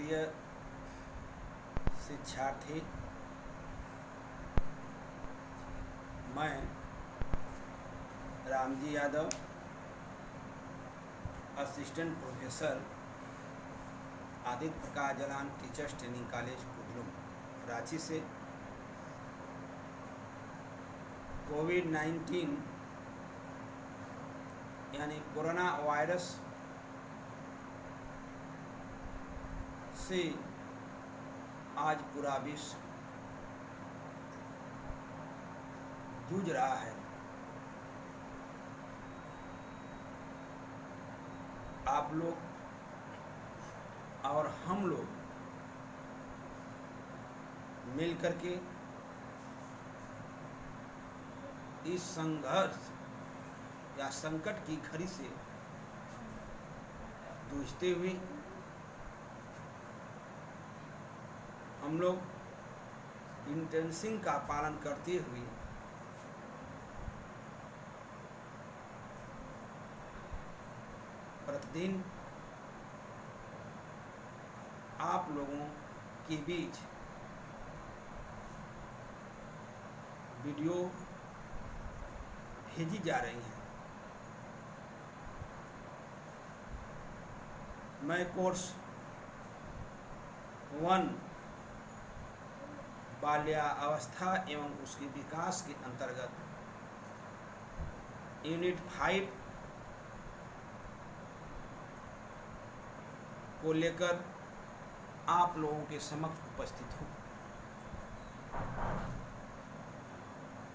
प्रिय शिक्षार्थी, मैं रामजी यादव, असिस्टेंट प्रोफेसर, आदित्य प्रकाश Jalan teachers training college कुदरुम, Ranchi से कोविड-19 यानी कोरोना वायरस से आज पूरा विश्व जूझ रहा है। आप लोग और हम लोग मिल करके इस संघर्ष या संकट की घड़ी से जूझते हुए हम लोग डिस्टेंसिंग का पालन करते हुए प्रतिदिन आप लोगों के बीच वीडियो भेजी जा रही हैं। मैं कोर्स 1 बाल्यावस्था एवं उसके विकास के अंतर्गत यूनिट 5 को लेकर आप लोगों के समक्ष उपस्थित हूँ।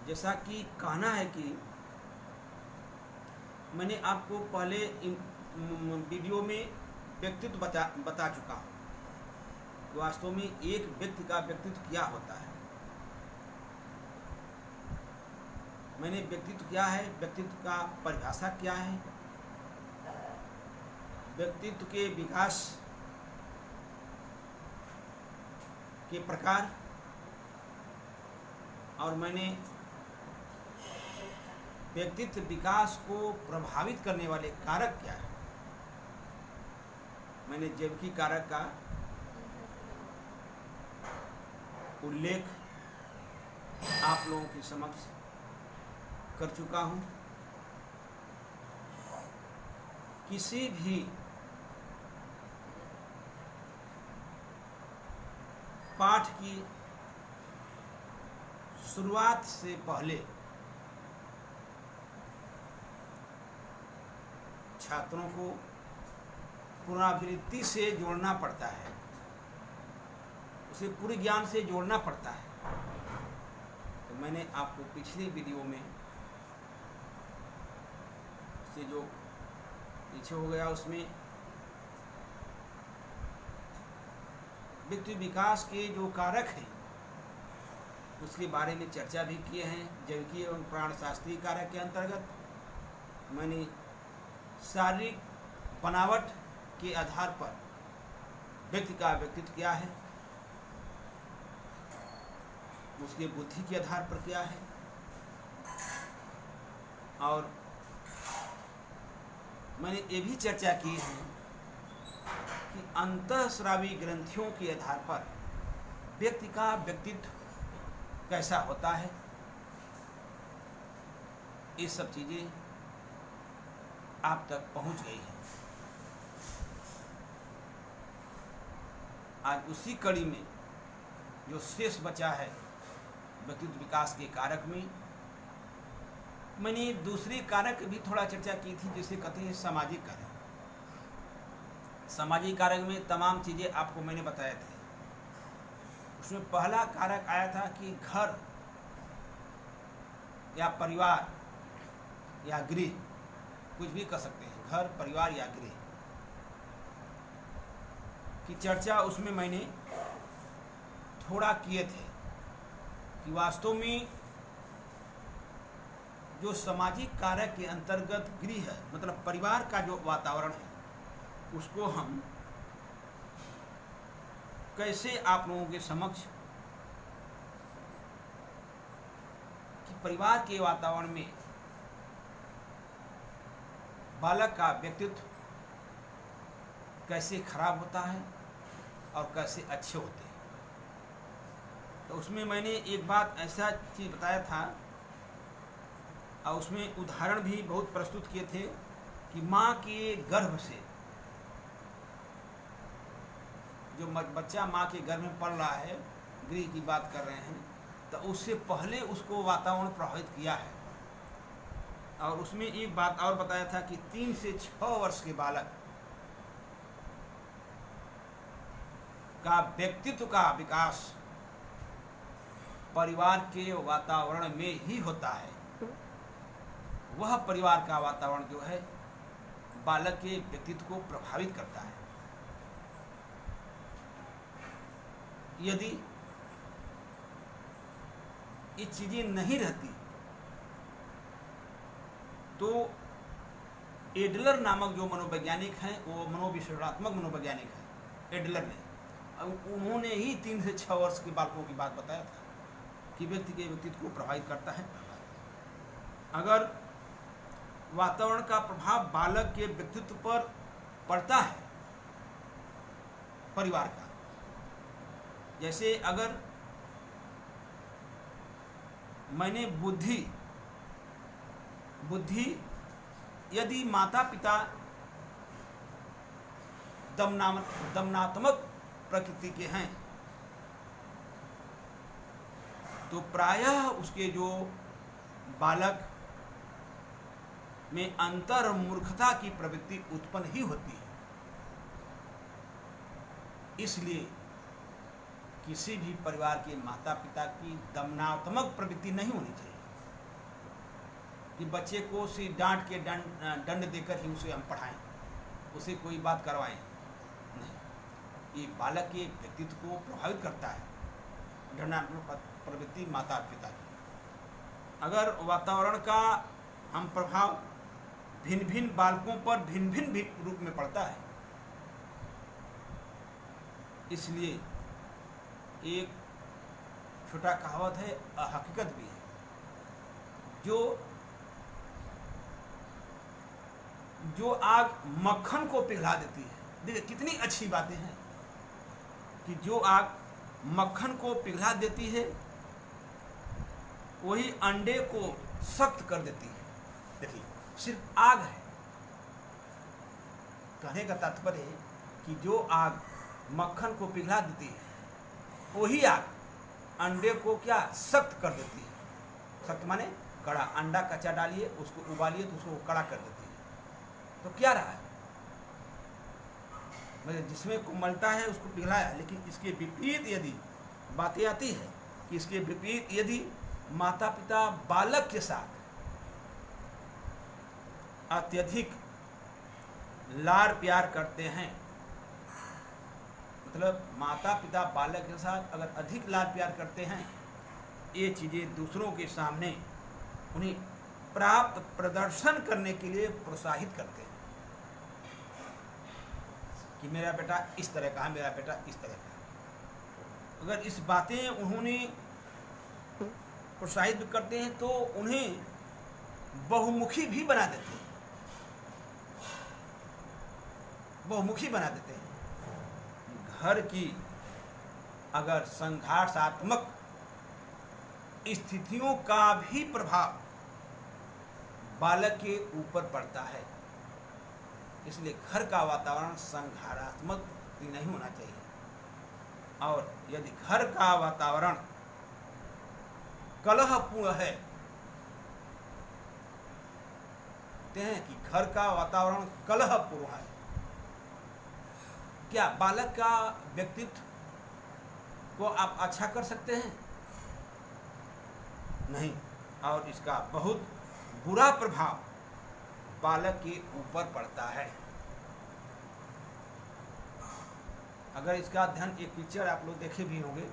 जैसा कि कहना है कि मैंने आपको पहले वीडियो में व्यक्तित्व बता चुका हूँ। वास्तव में एक व्यक्ति का व्यक्तित्व क्या होता है। मैंने व्यक्तित्व क्या है, व्यक्तित्व का परिभाषा क्या है, व्यक्तित्व के विकास के प्रकार, और मैंने व्यक्तित्व विकास को प्रभावित करने वाले कारक क्या है। मैंने जैविकी कारक का उल्लेख आप लोगों के समक्ष कर चुका हूं। किसी भी पाठ की शुरुआत से पहले छात्रों को पुनरावृत्ति से जोड़ना पड़ता है, उसे पूरे ज्ञान से जोड़ना पड़ता है। तो मैंने आपको पिछली वीडियो में से जो पीछे हो गया उसमें व्यक्ति विकास के जो कारक हैं उसके बारे में चर्चा भी किए हैं। जैविकी एवं प्राणशास्त्रीय कारक के अंतर्गत मैंने शारीरिक बनावट के आधार पर व्यक्ति का व्यक्तित्व क्या है, उसके बुद्धि के आधार पर क्या है, और मैंने ये भी चर्चा की है कि अंतःस्रावी ग्रंथियों के आधार पर व्यक्ति का व्यक्तित्व कैसा होता है। ये सब चीजें आप तक पहुंच गई हैं। आज उसी कड़ी में जो शेष बचा है व्यक्तित्व विकास के कारक में, मैंने दूसरी कारक भी थोड़ा चर्चा की थी, जिसे कहते हैं सामाजिक कारक। सामाजिक कारक में तमाम चीज़ें आपको मैंने बताया थे। उसमें पहला कारक आया था कि घर या परिवार या गृह, कुछ भी कह सकते हैं, घर, परिवार या गृह की चर्चा उसमें मैंने थोड़ा किए थे कि वास्तव में जो सामाजिक कारक के अंतर्गत गृह है, मतलब परिवार का जो वातावरण है, उसको हम कैसे आप लोगों के समक्ष कि परिवार के वातावरण में बालक का व्यक्तित्व कैसे खराब होता है और कैसे अच्छे होते हैं। तो उसमें मैंने एक बात ऐसा चीज़ बताया था और उसमें उदाहरण भी बहुत प्रस्तुत किए थे कि माँ के गर्भ से जो बच्चा माँ के गर्भ में पल रहा है, गृह की बात कर रहे हैं, तो उससे पहले उसको वातावरण प्रभावित किया है। और उसमें एक बात और बताया था कि 3 से 6 वर्ष के बालक का व्यक्तित्व का विकास परिवार के वातावरण में ही होता है। वह परिवार का वातावरण जो है बालक के व्यक्तित्व को प्रभावित करता है। यदि ये चीजें नहीं रहती तो एडलर नामक जो मनोवैज्ञानिक हैं, वो मनोविश्लेषणात्मक मनोवैज्ञानिक हैं, एडलर ने, उन्होंने ही 3 से 6 वर्ष के बालकों की बात बताया था कि व्यक्ति के व्यक्तित्व को प्रभावित करता है। अगर वातावरण का प्रभाव बालक के व्यक्तित्व पर पड़ता है परिवार का, जैसे अगर मैंने बुद्धि यदि माता पिता दमनात्मक प्रकृति के हैं तो प्रायः उसके जो बालक में अंतर मूर्खता की प्रवृत्ति उत्पन्न ही होती है। इसलिए किसी भी परिवार के माता पिता की दमनात्मक प्रवृत्ति नहीं होनी चाहिए कि बच्चे को सिर्फ डांट के दंड देकर ही उसे हम पढ़ाएं, उसे कोई बात करवाएं। नहीं, ये बालक के व्यक्तित्व को प्रभावित करता है दंडात्मक प्रवृत्ति माता पिता की। अगर वातावरण का हम प्रभाव भिन्न भिन्न बालकों पर भिन्न भिन्न रूप में पड़ता है, इसलिए एक छोटा कहावत है, हकीकत भी है, जो आग मक्खन को पिघला देती है। देखिए कितनी अच्छी बातें हैं कि जो आग मक्खन को पिघला देती है वही अंडे को सख्त कर देती है। देखिए सिर्फ आग है, कहने का तात्पर्य है कि जो आग मक्खन को पिघला देती है वही आग अंडे को क्या सख्त कर देती है। सख्त माने कड़ा। अंडा कच्चा डालिए, उसको उबालिए तो उसको कड़ा कर देती है। तो क्या रहा है, मतलब जिसमें कोमलता है उसको पिघलाया। लेकिन इसके विपरीत यदि बातें आती है कि इसके विपरीत यदि माता पिता बालक के साथ अत्यधिक लाड़ प्यार करते हैं, मतलब माता पिता बालक के साथ अगर अधिक लाड़ प्यार करते हैं, ये चीज़ें दूसरों के सामने उन्हें प्राप्त प्रदर्शन करने के लिए प्रोत्साहित करते हैं कि मेरा बेटा इस तरह का है, मेरा बेटा इस तरह का है। अगर इस बातें उन्होंने प्रोत्साहित करते हैं तो उन्हें बहुमुखी भी बना देते हैं, बहुमुखी बना देते हैं। घर की अगर संघर्षात्मक स्थितियों का भी प्रभाव बालक के ऊपर पड़ता है, इसलिए घर का वातावरण संघर्षात्मक नहीं होना चाहिए। और यदि घर का वातावरण कलहपूर्ण है, कहते हैं कि घर का वातावरण कलहपूर्ण है, क्या बालक का व्यक्तित्व को आप अच्छा कर सकते हैं? नहीं। और इसका बहुत बुरा प्रभाव बालक के ऊपर पड़ता है। अगर इसका अध्ययन, एक पिक्चर आप लोग देखे भी होंगे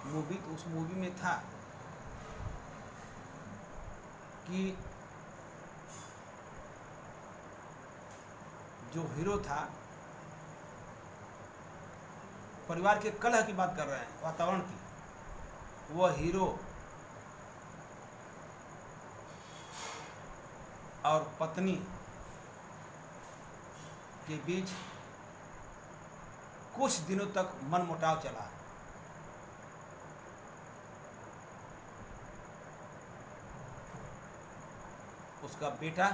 मूवी, तो उस मूवी में था कि जो हीरो था, परिवार के कलह की बात कर रहे हैं, वातावरण की, वह हीरो और पत्नी के बीच कुछ दिनों तक मनमुटाव चला। उसका बेटा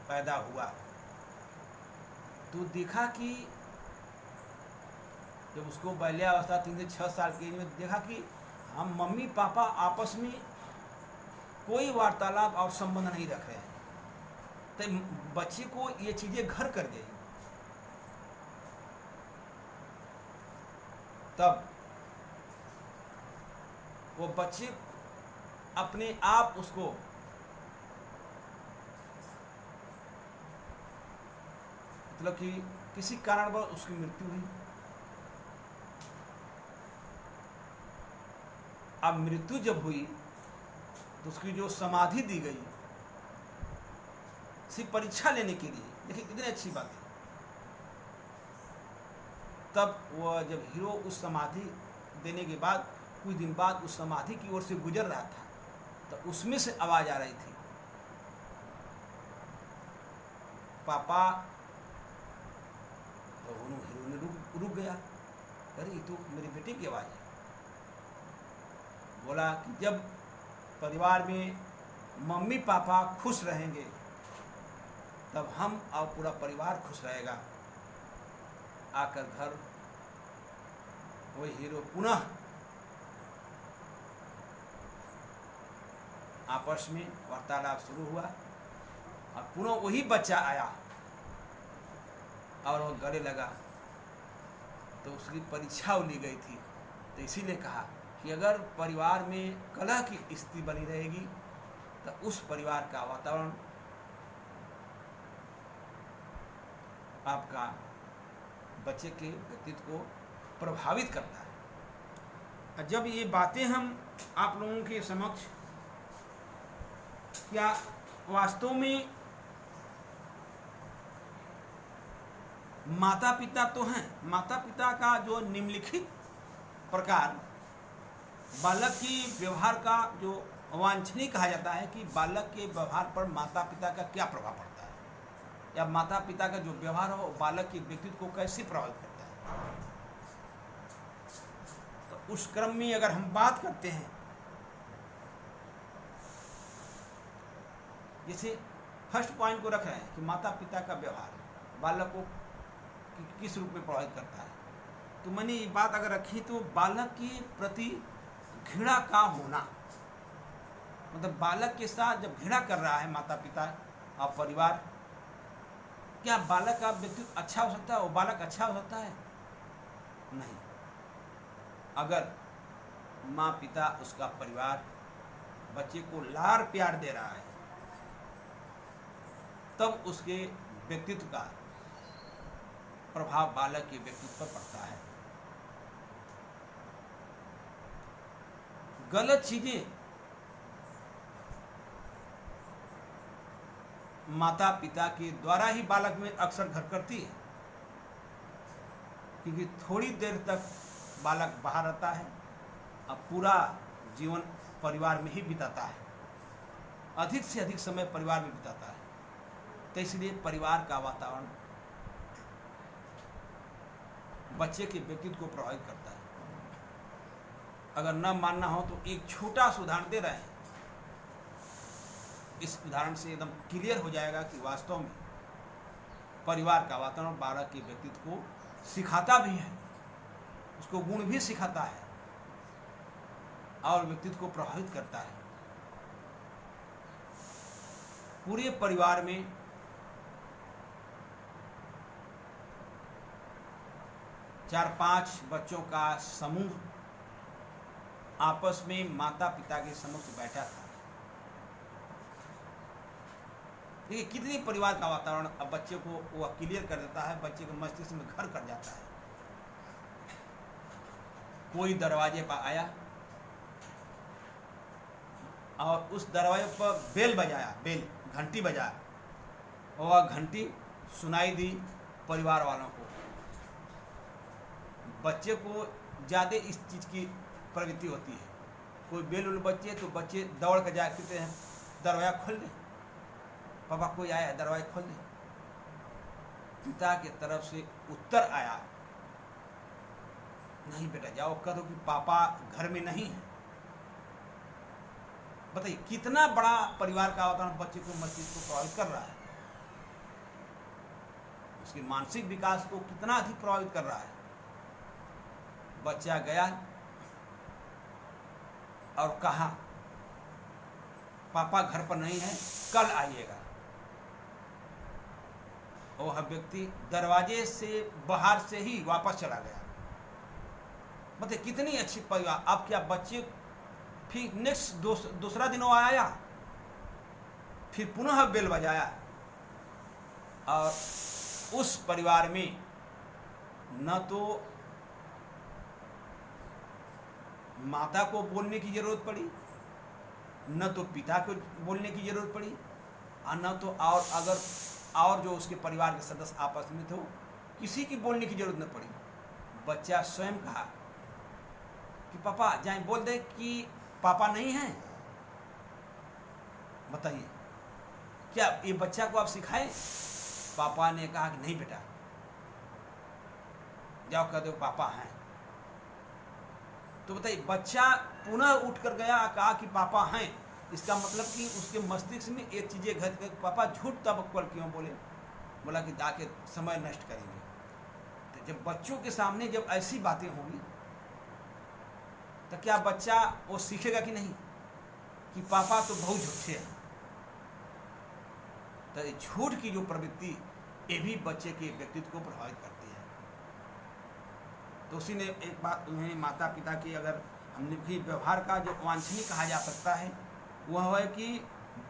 पैदा हुआ तो देखा कि जब उसको बाल्यावस्था 3 से 6 साल की एज में देखा कि हम मम्मी पापा आपस में कोई वार्तालाप और संबंध नहीं रख रहे हैं, तो बच्चे को ये चीज़ें घर कर गई। तब वो बच्चे अपने आप उसको मतलब कि किसी कारणवश उसकी मृत्यु हुई। अब मृत्यु जब हुई तो उसकी जो समाधि दी गई सिर्फ परीक्षा लेने के लिए, देखिए कितनी अच्छी बात है। तब वह जब हीरो उस समाधि देने के बाद कुछ दिन बाद उस समाधि की ओर से गुजर रहा था तो उसमें से आवाज आ रही थी, पापा। तो हीरो ने रुक गया, अरे ये तो मेरे बेटे की आवाज़ है। बोला कि जब परिवार में मम्मी पापा खुश रहेंगे तब हम और पूरा परिवार खुश रहेगा। आकर घर वही हीरो पुनः आपस में वार्तालाप शुरू हुआ और पुनः वही बच्चा आया और वो गले लगा तो उसकी परीक्षा ली गई थी। तो इसीलिए कहा कि अगर परिवार में कलह की स्थिति बनी रहेगी तो उस परिवार का वातावरण आपका बच्चे के व्यक्तित्व को प्रभावित करता है। जब ये बातें हम आप लोगों के समक्ष, क्या वास्तव में माता पिता तो हैं, माता पिता का जो निम्नलिखित प्रकार बालक की व्यवहार का जो अवांछनीय कहा जाता है कि बालक के व्यवहार पर माता पिता का क्या प्रभाव पड़ता है या माता पिता का जो व्यवहार हो बालक के व्यक्तित्व को कैसे प्रभावित करता है। तो उस क्रम में अगर हम बात करते हैं, जैसे फर्स्ट पॉइंट को रख रहे हैं कि माता पिता का व्यवहार बालक को किस रूप में प्रभावित करता है, तो मैंने ये बात अगर रखी तो बालक के प्रति घृणा का होना, मतलब बालक के साथ जब घृणा कर रहा है माता पिता और परिवार, क्या बालक का व्यक्तित्व अच्छा हो सकता है? वो बालक अच्छा हो सकता है? नहीं। अगर माँ पिता उसका परिवार बच्चे को लाड़ प्यार दे रहा है तब उसके व्यक्तित्व का प्रभाव बालक के व्यक्तित्व पर पड़ता है। गलत चीजें माता पिता के द्वारा ही बालक में अक्सर घर करती है, क्योंकि थोड़ी देर तक बालक बाहर रहता है और पूरा जीवन परिवार में ही बिताता है, अधिक से अधिक समय परिवार में बिताता है। तो इसलिए परिवार का वातावरण बच्चे के व्यक्तित्व को प्रभावित करता है। अगर न मानना हो तो एक छोटा सा उदाहरण दे रहे हैं, इस उदाहरण से एकदम क्लियर हो जाएगा कि वास्तव में परिवार का वातावरण बालक के व्यक्तित्व को सिखाता भी है, उसको गुण भी सिखाता है और व्यक्तित्व को प्रभावित करता है। पूरे परिवार में चार पांच बच्चों का समूह आपस में माता पिता के समक्ष बैठा था। देखिए कितनी परिवार का वातावरण अब बच्चे को वो क्लियर कर देता है, बच्चे के मस्तिष्क में घर कर जाता है। कोई दरवाजे पर आया और उस दरवाजे पर बेल बजाया, बेल घंटी बजाया, और वह घंटी सुनाई दी परिवार वालों को। बच्चे को ज़्यादा इस चीज़ की प्रवृत्ति होती है, कोई बेल उल बच्चे तो बच्चे दौड़ कर जा कहते हैं दरवाज़ा खोल दे, पापा कोई आया दरवाज़ा खोल दे। पिता की तरफ से उत्तर आया, नहीं बेटा जाओ, कह दो कि पापा घर में नहीं है। बताइए कितना बड़ा परिवार का वातावरण बच्चे को मस्तिष्क को प्रभावित कर रहा है, उसके मानसिक विकास को कितना अधिक प्रभावित कर रहा है। बच्चा गया और कहा पापा घर पर नहीं है, कल आइएगा। वह व्यक्ति दरवाजे से बाहर से ही वापस चला गया। मतलब कितनी अच्छी परिवार। अब क्या बच्चे फिर नेक्स्ट दूसरा दिन वो आया, फिर पुनः बेल बजाया और उस परिवार में न तो माता को बोलने की जरूरत पड़ी, न तो पिता को बोलने की जरूरत पड़ी, और न तो और जो उसके परिवार के सदस्य आपस में थे किसी की बोलने की जरूरत न पड़ी। बच्चा स्वयं कहा कि पापा जाए बोल दे कि पापा नहीं हैं। बताइए क्या ये बच्चा को आप सिखाएं? पापा ने कहा कि नहीं बेटा, जाओ कह दो पापा हैं। तो बताइए बच्चा पुनः उठ कर गया, कहा कि पापा हैं। इसका मतलब कि उसके मस्तिष्क में एक चीजें घर कर, पापा झूठ तब क्यों बोले? बोला कि जाके समय नष्ट करेंगे। तो जब बच्चों के सामने जब ऐसी बातें होंगी तो क्या बच्चा वो सीखेगा कि नहीं कि पापा तो बहुत झूठे हैं? तो झूठ की जो प्रवृत्ति ये भी बच्चे के व्यक्तित्व को प्रभावित करती है। तो उसी ने एक बात उन्हें माता पिता की अगर हमने भी व्यवहार का जो वांछनीय कहा जा सकता है वह है कि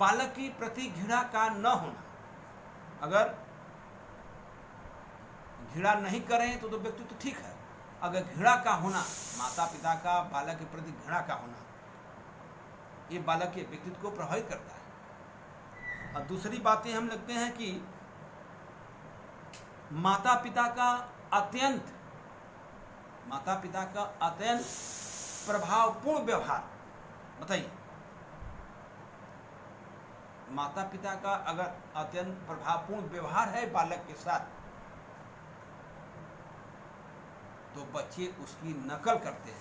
बालक की प्रति घृणा का न होना। अगर घृणा नहीं करें तो व्यक्ति तो ठीक है, अगर घृणा का होना, माता पिता का बालक के प्रति घृणा का होना, ये बालक के व्यक्तित्व को प्रभावित करता है। और दूसरी बातें हम लगते हैं कि माता पिता का अत्यंत प्रभावपूर्ण व्यवहार। बताइए माता पिता का अगर अत्यंत प्रभावपूर्ण व्यवहार है बालक के साथ तो बच्चे उसकी नकल करते हैं,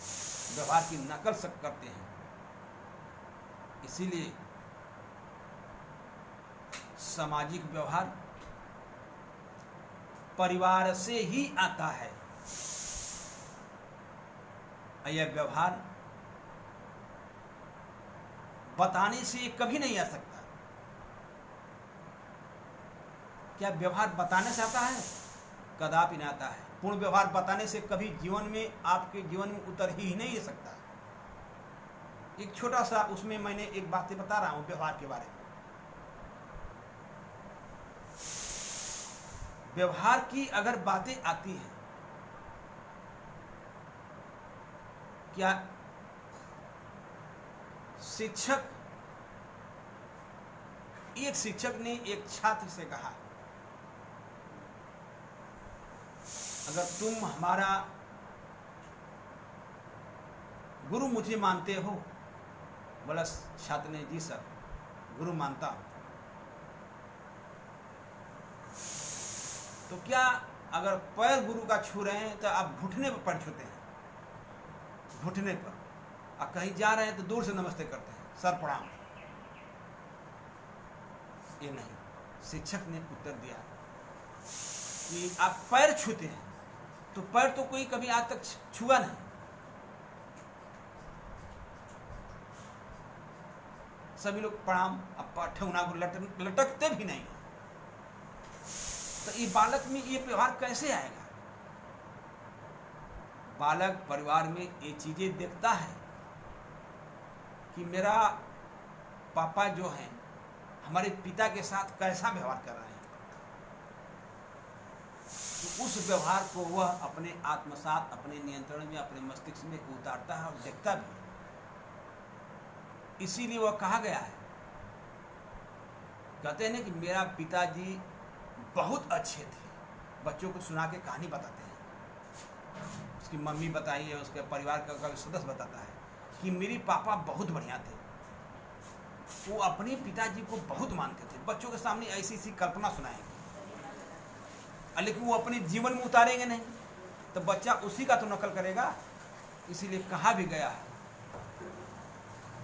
व्यवहार की नकल सब करते हैं। इसीलिए सामाजिक व्यवहार परिवार से ही आता है। यह व्यवहार बताने से कभी नहीं आ सकता। क्या व्यवहार बताने से आता है? कदापि नहीं आता है। पूर्ण व्यवहार बताने से कभी जीवन में, आपके जीवन में उतर ही नहीं सकता। एक छोटा सा उसमें मैंने एक बात बता रहा हूं व्यवहार के बारे में। व्यवहार की अगर बातें आती हैं, क्या एक शिक्षक ने एक छात्र से कहा अगर तुम हमारा गुरु मुझे मानते हो? बोला छात्र ने जी सर गुरु मानता हूं। तो क्या अगर पैर गुरु का छू रहे हैं तो आप घुटने पर पैर छूते हैं, घुटने पर। आप कहीं जा रहे हैं तो दूर से नमस्ते करते हैं, सर प्रणाम। ये नहीं, शिक्षक ने उत्तर दिया कि आप पैर छूते हैं तो पैर तो कोई कभी आज तक छुआ नहीं। सभी लोग प्रणाम, अब ठेहुना को लटकते भी नहीं। तो ये बालक में ये व्यवहार कैसे आएगा? बालक परिवार में ये चीजें देखता है कि मेरा पापा जो हैं हमारे पिता के साथ कैसा व्यवहार कर रहे हैं। तो उस व्यवहार को वह अपने आत्मसात, अपने नियंत्रण में, अपने मस्तिष्क में उतारता है और देखता भी है। इसीलिए वह कहा गया है, कहते हैं ना कि मेरा पिताजी बहुत अच्छे थे। बच्चों को सुना के कहानी बताते हैं, उसकी मम्मी बताई है, उसके परिवार का सदस्य बताता है कि मेरे पापा बहुत बढ़िया थे। वो अपने पिताजी को बहुत मानते थे। बच्चों के सामने ऐसी ऐसी कल्पना सुनाएंगे। लेकिन वो अपने जीवन में उतारेंगे नहीं, तो बच्चा उसी का तो नकल करेगा। इसीलिए कहा भी गया है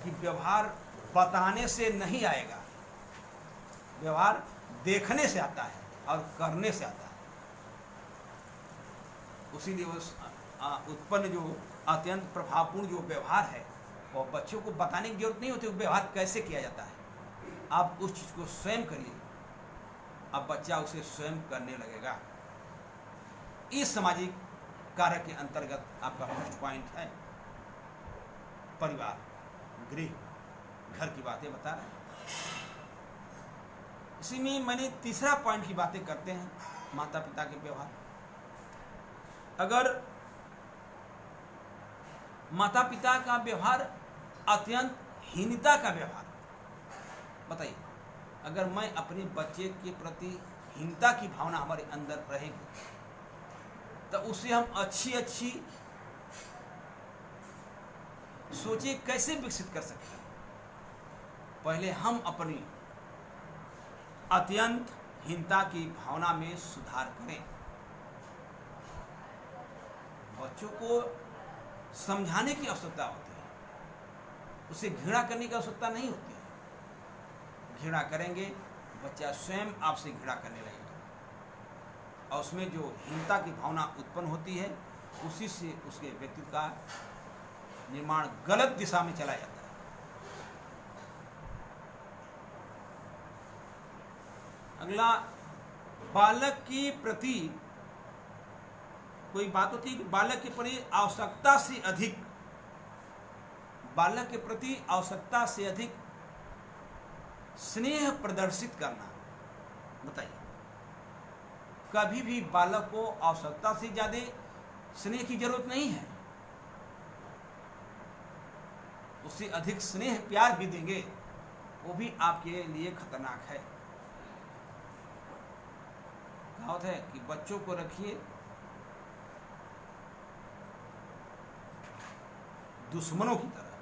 कि व्यवहार बताने से नहीं आएगा, व्यवहार देखने से आता है और करने से आता है। उसीलिए उस उत्पन्न जो अत्यंत प्रभावपूर्ण जो व्यवहार है, वो बच्चों को बताने की जरूरत नहीं होती, वो व्यवहार कैसे किया जाता है। आप उस चीज़ को स्वयं करिए, अब बच्चा उसे स्वयं करने लगेगा। इस सामाजिक कार्य के अंतर्गत आपका फर्स्ट पॉइंट है परिवार, गृह, घर की बातें बता रहे हैं। इसी में मैंने तीसरा पॉइंट की बातें करते हैं, माता पिता के व्यवहार। अगर माता पिता का व्यवहार अत्यंत हीनता का व्यवहार, बताइए, अगर मैं अपने बच्चे के प्रति हीनता की भावना हमारे अंदर रहेगी तो उसे हम अच्छी सोचे कैसे विकसित कर सकते हैं। पहले हम अपनी अत्यंत हीनता की भावना में सुधार करें। बच्चों को समझाने की आवश्यकता होती है, उसे घृणा करने की आवश्यकता नहीं होती है। घृणा करेंगे बच्चा स्वयं आपसे घृणा करने लगेगा, और उसमें जो हीनता की भावना उत्पन्न होती है उसी से उसके व्यक्तित्व का निर्माण गलत दिशा में चला जाता है। अगला, बालक के प्रति कोई बात होती है कि बालक के प्रति आवश्यकता से अधिक, बालक के प्रति आवश्यकता से अधिक स्नेह प्रदर्शित करना। बताइए, कभी भी बालक को आवश्यकता से ज्यादा स्नेह की जरूरत नहीं है। उससे अधिक स्नेह प्यार भी देंगे वो भी आपके लिए खतरनाक है। कहावत है कि बच्चों को रखिए दुश्मनों की तरह।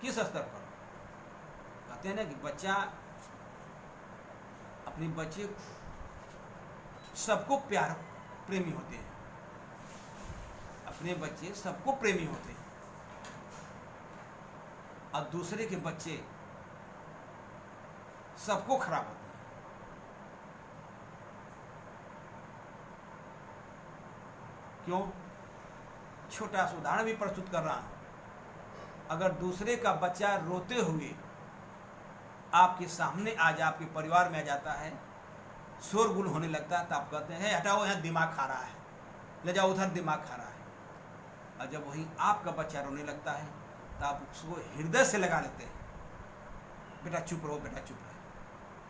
किस स्तर पर? कहते हैं ना कि बच्चा अपने बच्चे सबको प्यार प्रेमी होते हैं, अपने बच्चे सबको प्रेमी होते हैं, और दूसरे के बच्चे सबको खराब होते हैं। क्यों? छोटा सा उदाहरण भी प्रस्तुत कर रहा हूं। अगर दूसरे का बच्चा रोते हुए आपके सामने आ जाए, आपके परिवार में आ जाता है, शोरगुल होने लगता है, तो आप कहते हैं हटाओ, यहाँ दिमाग खा रहा है, ले जाओ उधर, दिमाग खा रहा है। और जब वही आपका बच्चा रोने लगता है तो आप उसको हृदय से लगा लेते हैं, बेटा चुप रहो, बेटा चुप रहो।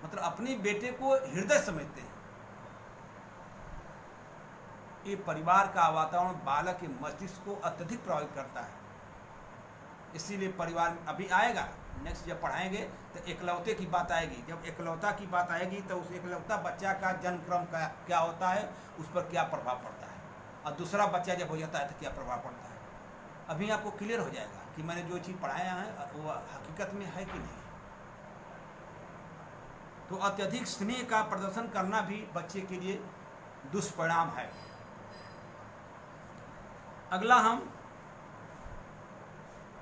मतलब अपने बेटे को हृदय समझते हैं। ये परिवार का वातावरण बालक के मस्तिष्क को अत्यधिक प्रभावित करता है। इसीलिए परिवार में अभी आएगा, नेक्स्ट जब पढ़ाएंगे तो एकलौते की बात आएगी। जब एकलौता की बात आएगी तो उस एकलौता बच्चा का जन्म क्रम का क्या होता है, उस पर क्या प्रभाव पड़ता है, और दूसरा बच्चा जब हो जाता है तो क्या प्रभाव पड़ता है। अभी आपको क्लियर हो जाएगा कि मैंने जो चीज़ पढ़ाया है वो हकीकत में है कि नहीं। तो अत्यधिक स्नेह का प्रदर्शन करना भी बच्चे के लिए दुष्परिणाम है। अगला, हम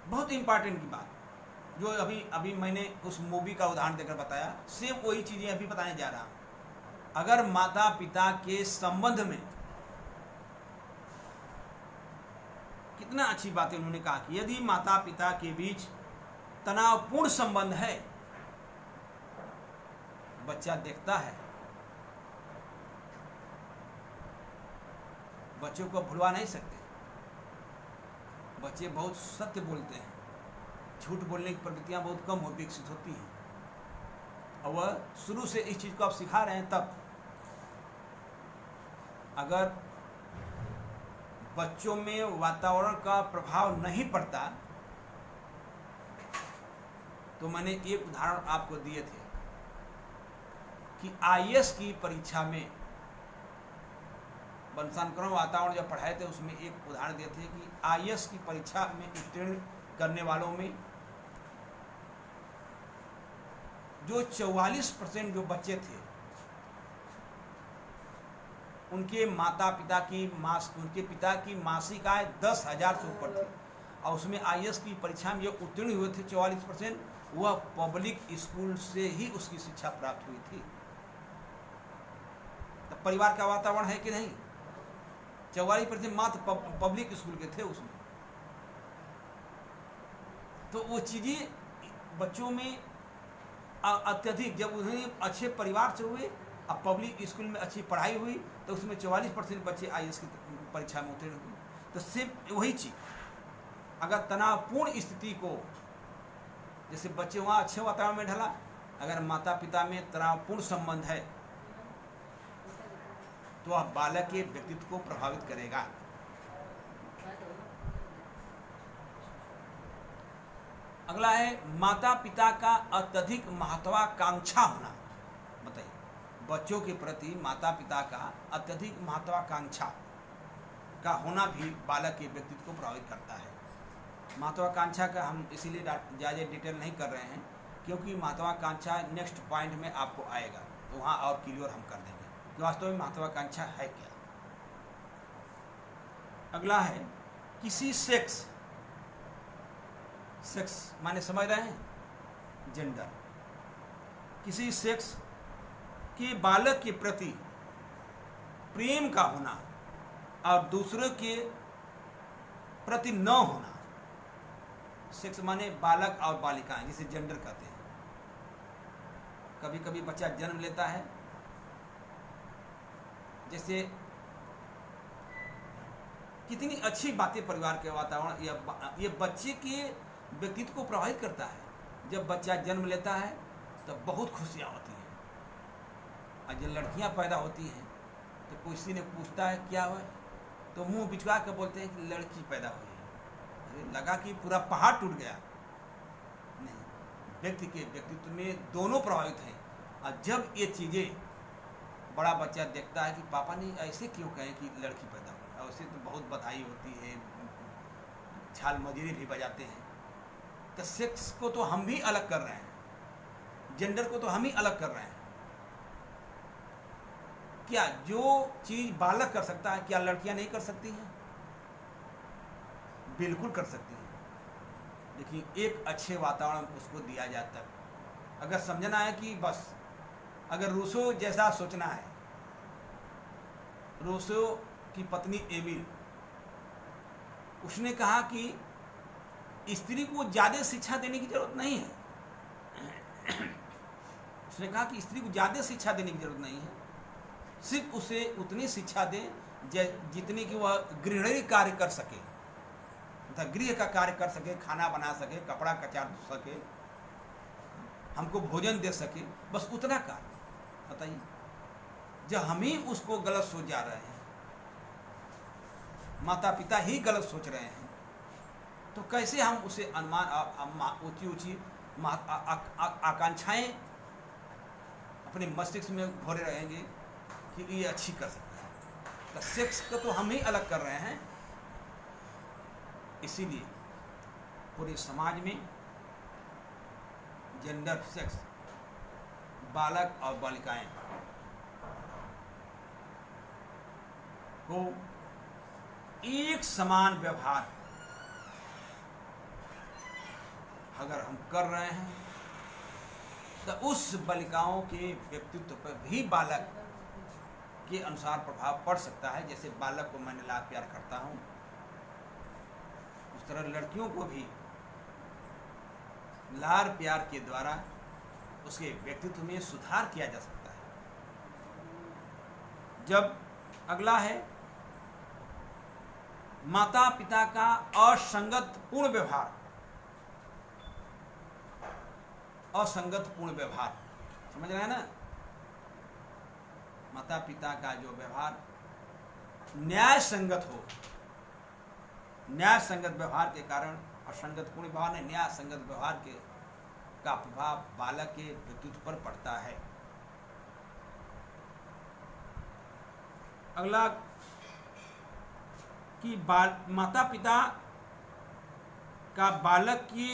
बहुत इंपॉर्टेंट की बात जो अभी मैंने उस मूवी का उदाहरण देकर बताया, सेम वही चीजें अभी बताने जा रहा हूं। अगर माता पिता के संबंध में, कितना अच्छी बातें उन्होंने कहा कि यदि माता पिता के बीच तनावपूर्ण संबंध है, बच्चा देखता है, बच्चों को भुलवा नहीं सकते। बच्चे बहुत सत्य बोलते हैं, झूठ बोलने की प्रवृत्तियां बहुत कम विकसित होती हैं, और वह शुरू से इस चीज को आप सिखा रहे हैं। तब अगर बच्चों में वातावरण का प्रभाव नहीं पड़ता, तो मैंने एक उदाहरण आपको दिए थे कि आईएएस की परीक्षा में वंशानुक्रम वातावरण जब पढ़ाए थे, उसमें एक उदाहरण दिए थे कि आईएएस की परीक्षा में उत्तीर्ण करने वालों में जो 44% जो बच्चे थे उनके उनके पिता की मासिक आय 10,000 से ऊपर थी और उसमें IAS की परीक्षा में जो उत्तीर्ण हुए थे 44%, वह पब्लिक स्कूल से ही उसकी शिक्षा प्राप्त हुई थी। तो परिवार का वातावरण है कि नहीं? 44% मात्र पब्लिक स्कूल के थे उसमें। तो वो चीज़ें बच्चों में अत्यधिक, जब उन्हें अच्छे परिवार से हुए अब पब्लिक स्कूल में अच्छी पढ़ाई हुई तो उसमें 44% बच्चे IAS की परीक्षा में उत्तीर्ण हुए। तो सिर्फ वही चीज़, अगर तनावपूर्ण स्थिति को, जैसे बच्चे वहाँ अच्छे वातावरण में ढला, अगर माता पिता में तनावपूर्ण संबंध है तो वह बालक के व्यक्तित्व को प्रभावित करेगा। अगला है माता पिता का अत्यधिक महत्वाकांक्षा होना। बताइए, बच्चों के प्रति माता पिता का अत्यधिक महत्वाकांक्षा का होना भी बालक के व्यक्तित्व को प्रभावित करता है। महत्वाकांक्षा का हम इसीलिए ज़्यादा डिटेल नहीं कर रहे हैं क्योंकि महत्वाकांक्षा नेक्स्ट पॉइंट में आपको आएगा, तो वहाँ और क्लियर हम कर देंगे कि वास्तव में महत्वाकांक्षा है क्या। अगला है किसी सेक्स माने समझ रहे हैं, जेंडर, किसी सेक्स के बालक के प्रति प्रेम का होना और दूसरों के प्रति न होना। सेक्स माने बालक और बालिकाएं, जिसे जेंडर कहते हैं। कभी कभी बच्चा जन्म लेता है, जैसे कितनी अच्छी बातें परिवार के वातावरण ये बच्चे के व्यक्तित्व को प्रभावित करता है। जब बच्चा जन्म लेता है तो बहुत खुशियाँ होती हैं, और जब लड़कियाँ पैदा होती हैं तो किसी ने पूछता है क्या हुआ, तो मुंह बिचका कर बोलते हैं कि लड़की पैदा हुई है। अरे लगा कि पूरा पहाड़ टूट गया। नहीं, व्यक्ति के व्यक्तित्व में दोनों प्रभावित हैं। और जब ये चीज़ें बड़ा बच्चा देखता है कि पापा ने ऐसे क्यों कहें कि लड़की पैदा हुई, और उससे तो बहुत बधाई होती है, छाल मजीरे भी बजाते हैं। तो सेक्स को तो हम भी अलग कर रहे हैं, जेंडर को तो हम ही अलग कर रहे हैं। क्या जो चीज़ बालक कर सकता है क्या लड़कियां नहीं कर सकती हैं? बिल्कुल कर सकती हैं, लेकिन एक अच्छे वातावरण उसको दिया जाता है। अगर समझना है कि बस अगर रूसो जैसा सोचना है, रूसो की पत्नी एमिल, उसने कहा कि स्त्री को ज़्यादा शिक्षा देने की जरूरत नहीं है। उसने कहा कि स्त्री को ज़्यादा शिक्षा देने की जरूरत नहीं है, सिर्फ उसे उतनी शिक्षा दें जितनी कि वह गृहिणी कार्य कर सके, मतलब गृह का कार्य कर सके, खाना बना सके, कपड़ा कचार सके, हमको भोजन दे सके, बस उतना कार्य। बताइए, जब हम ही उसको गलत सोच जा रहे हैं, माता पिता ही गलत सोच रहे हैं, तो कैसे हम उसे अनुमान ऊंची आकांक्षाएं अपने मस्तिष्क में घोरे रहेंगे कि ये अच्छी कर सकता है। तो सेक्स को तो हम ही अलग कर रहे हैं। इसीलिए पूरे समाज में जेंडर, सेक्स, बालक और बालिकाएं को एक समान व्यवहार अगर हम कर रहे हैं तो उस बालिकाओं के व्यक्तित्व पर भी बालक के अनुसार प्रभाव पड़ सकता है। जैसे बालक को मैंने लाड प्यार करता हूँ, उस तरह लड़कियों को भी लाड प्यार के द्वारा उसके व्यक्तित्व में सुधार किया जा सकता है। जब अगला है माता पिता का असंगत पूर्ण व्यवहार। असंगत पूर्ण व्यवहार समझ रहे हैं ना? माता पिता का जो व्यवहार न्याय संगत हो, न्याय संगत व्यवहार के कारण असंगत पूर्ण व्यवहार ने न्याय संगत व्यवहार के का प्रभाव बालक के व्यक्तित्व पर पड़ता है। अगला कि माता पिता का बालक की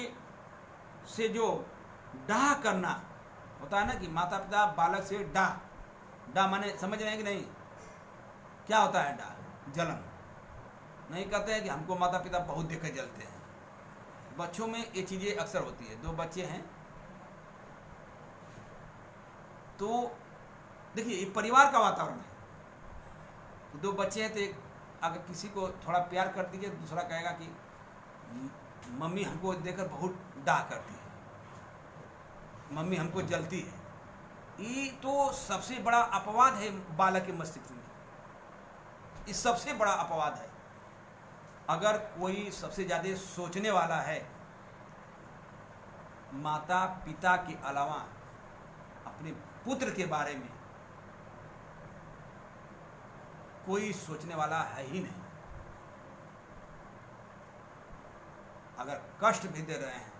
से जो डाह करना होता है ना, कि माता पिता बालक से डाह माने समझ रहे हैं कि नहीं? क्या होता है डाह? जलन। नहीं कहते हैं कि हमको माता पिता बहुत देखे जलते हैं। बच्चों में ये चीज़ें अक्सर होती है। दो बच्चे हैं तो देखिए ये परिवार का वातावरण है। दो बच्चे हैं तो एक अगर किसी को थोड़ा प्यार कर दीजिए, दूसरा कहेगा कि मम्मी हमको देखकर बहुत डाह करती है, मम्मी हमको जलती है। ये तो सबसे बड़ा अपवाद है बालक के मस्तिष्क में। ये सबसे बड़ा अपवाद है। अगर कोई सबसे ज़्यादा सोचने वाला है माता पिता के अलावा अपने पुत्र के बारे में, कोई सोचने वाला है ही नहीं। अगर कष्ट भी दे रहे हैं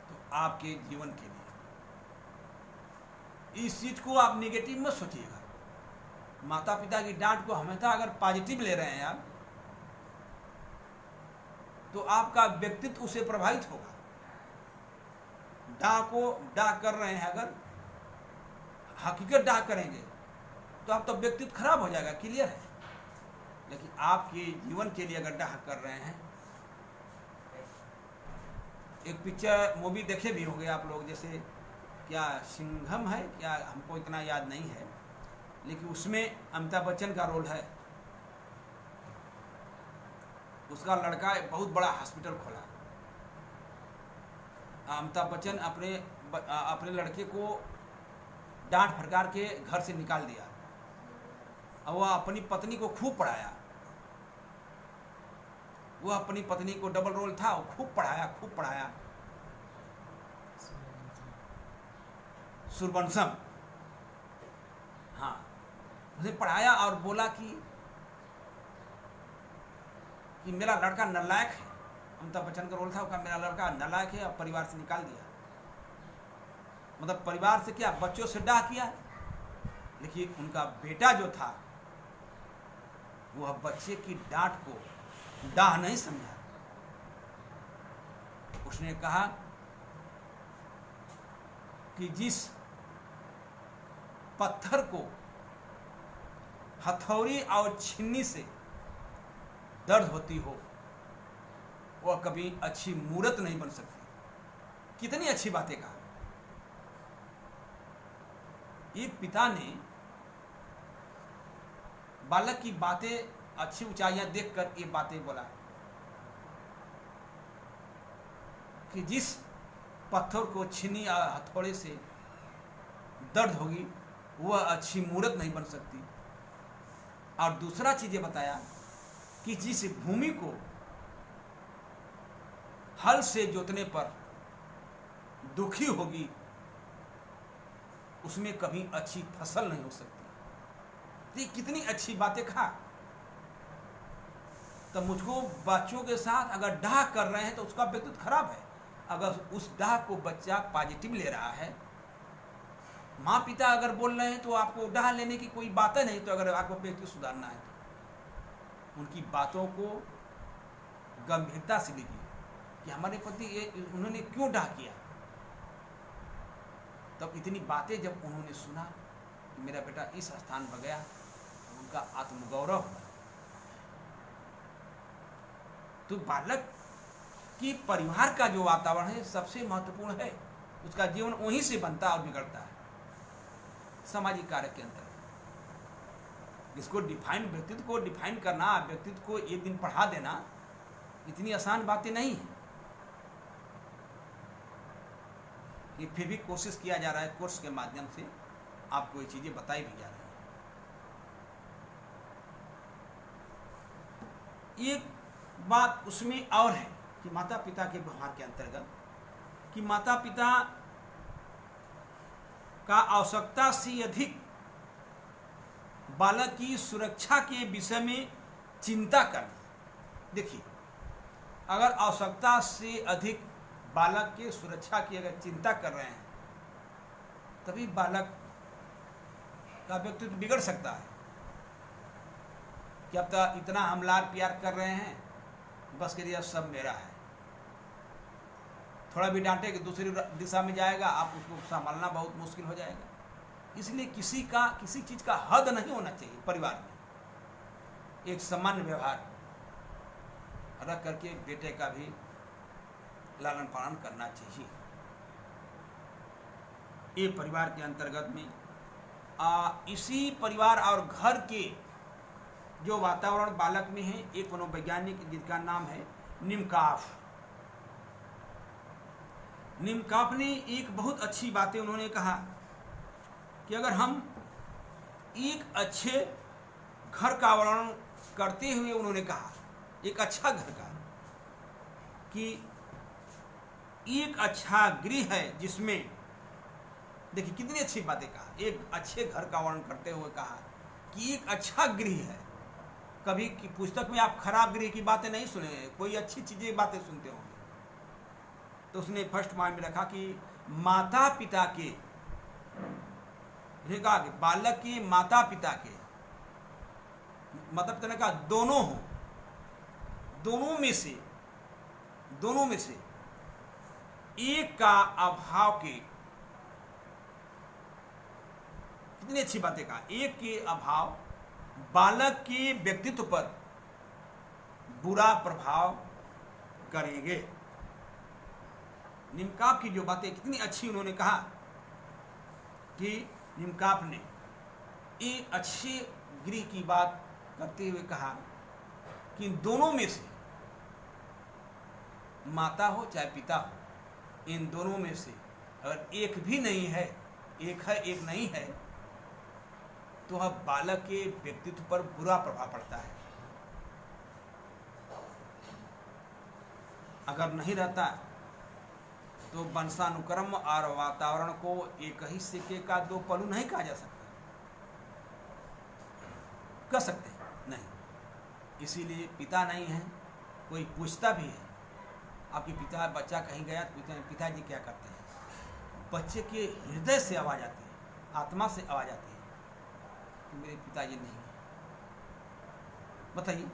तो आपके जीवन के लिए, इस चीज को आप नेगेटिव मत सोचिएगा। माता पिता की डांट को हमेशा अगर पॉजिटिव ले रहे हैं आप, तो आपका व्यक्तित्व उससे प्रभावित होगा। डाह को डाह कर रहे हैं, अगर हकीकत डाह करेंगे तो आप तो व्यक्तित्व खराब हो जाएगा, क्लियर है। लेकिन आपके जीवन के लिए अगर डाह कर रहे हैं, एक पिक्चर मूवी देखे भी होंगे आप लोग, जैसे क्या सिंघम है क्या, हमको इतना याद नहीं है, लेकिन उसमें अमिताभ बच्चन का रोल है। उसका लड़का एक बहुत बड़ा हॉस्पिटल खोला। अमिताभ बच्चन अपने लड़के को डांट फटकार के घर से निकाल दिया और वह अपनी पत्नी को खूब पढ़ाया। वह अपनी पत्नी को डबल रोल था, वो खूब पढ़ाया। सूर्यवंशम, हाँ, उसे पढ़ाया और बोला कि मेरा लड़का नालायक है। अमिताभ बच्चन का रोल था, उसका मेरा लड़का नालायक है, और परिवार से निकाल दिया। मतलब परिवार से क्या, बच्चों से डाह किया। लेकिन उनका बेटा जो था वह बच्चे की डांट को डाह नहीं समझा। उसने कहा कि जिस पत्थर को हथौड़ी और छीनी से दर्द होती हो, वह कभी अच्छी मूर्त नहीं बन सकती। कितनी अच्छी बातें कहा। एक पिता ने बालक की बातें, अच्छी ऊंचाइयां देखकर ये बातें बोला कि जिस पत्थर को छीनी या हथौड़े से दर्द होगी वह अच्छी मूर्त नहीं बन सकती। और दूसरा चीज़ ये बताया कि जिस भूमि को हल से जोतने पर दुखी होगी उसमें कभी अच्छी फसल नहीं हो सकती। ये कितनी अच्छी बातें कहा। तो मुझको बच्चों के साथ अगर डाह कर रहे हैं तो उसका व्यक्तित्व खराब है। अगर उस डाह को बच्चा पॉजिटिव ले रहा है, माँ पिता अगर बोल रहे हैं तो आपको डाह लेने की कोई बात नहीं। तो अगर आपको व्यक्तित्व सुधारना है तो उनकी बातों को गंभीरता से लीजिए कि हमारे पति उन्होंने क्यों डाह किया। तब इतनी बातें जब उन्होंने सुना कि मेरा बेटा इस स्थान पर गया, उनका आत्मगौरव हुआ। तो बालक की परिवार का जो वातावरण है सबसे महत्वपूर्ण है। उसका जीवन वहीं से बनता और बिगड़ता है, सामाजिक कार्य के अंतर्गत। इसको डिफाइन, व्यक्तित्व को डिफाइन करना, व्यक्तित्व को एक दिन पढ़ा देना इतनी आसान बातें नहीं है। ये फिर भी कोशिश किया जा रहा है, कोर्स के माध्यम से आपको ये चीज़ें बताई भी जा रही हैं। एक बात उसमें और है कि माता पिता के व्यवहार के अंतर्गत कि माता पिता का आवश्यकता से अधिक बालक की सुरक्षा के विषय में चिंता करना। देखिए, अगर आवश्यकता से अधिक बालक के सुरक्षा की अगर चिंता कर रहे हैं तभी बालक का व्यक्तित्व बिगड़ सकता है। कि अब तक इतना हम लाड प्यार कर रहे हैं, बस करिए सब मेरा है। थोड़ा भी डांटे कि दूसरी दिशा में जाएगा, आप उसको संभालना बहुत मुश्किल हो जाएगा। इसलिए किसी चीज का हद नहीं होना चाहिए। परिवार में एक सामान्य व्यवहार रख करके बेटे का भी लालन पालन करना चाहिए। ये परिवार के अंतर्गत में इसी परिवार और घर के जो वातावरण बालक में है, एक मनोवैज्ञानिक जिनका नाम है निमकाफ। निमकाफ ने एक बहुत अच्छी बातें उन्होंने कहा कि अगर हम एक अच्छे घर का वर्णन करते हुए उन्होंने कहा, एक अच्छा घर का, कि एक अच्छा गृह है जिसमें, देखिए कितनी अच्छी बातें कहा, एक अच्छे घर का वर्णन करते हुए कहा कि एक अच्छा गृह है। कभी की पुस्तक में आप खराब गृह की बातें नहीं सुने, कोई अच्छी चीजें बातें सुनते होंगे। तो उसने फर्स्ट माइंड में रखा कि माता पिता के, कहा कि बालक के माता पिता के, मतलब पिता का दोनों हो, दोनों में से एक का अभाव के, कितनी अच्छी बातें कहा, एक के अभाव बालक के व्यक्तित्व पर बुरा प्रभाव करेंगे। निमकाफ की जो बातें कितनी अच्छी उन्होंने कहा कि निमकाफ ने एक अच्छे गृह की बात करते हुए कहा कि इन दोनों में से, माता हो चाहे पिता हो, इन दोनों में से अगर एक भी नहीं है, एक है एक नहीं है, तो वह बालक के व्यक्तित्व पर बुरा प्रभाव पड़ता है। अगर नहीं रहता तो वंशानुक्रम और वातावरण को एक ही सिक्के का दो पहलू नहीं कहा जा सकता, कह सकते हैं नहीं। इसीलिए पिता नहीं है, कोई पूछता भी है, आपके बच्चा कहीं गया तो पिताजी क्या करते हैं, बच्चे के हृदय से आवाज आती है, आत्मा से आवाज आती है कि मेरे पिताजी नहीं है। बताइए,